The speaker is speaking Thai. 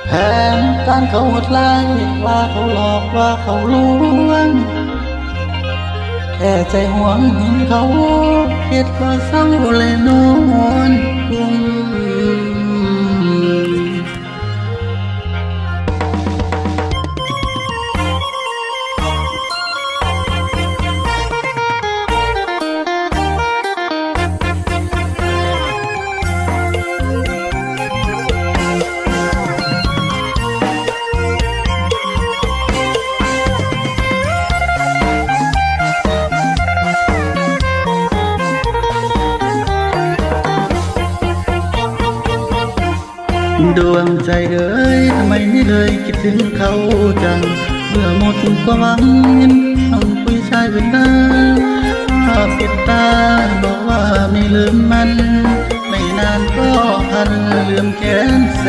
แผนการเขาหดไล่ว่าเขาหลอกว่าเขาลวงแค่ใจหวงเห็นเขาเฮ็ดว่าเศร้าเลยนอนกุมดวงใจเอ๋ยทำไมไม่เลยคิดถึงเขาจังเมื่อหมดความหวังเห็นน้องผู้ชายเป็นตาภาพปิดตาบอกว่าไม่ลืมมันไม่นานก็พันลืมแค้นแส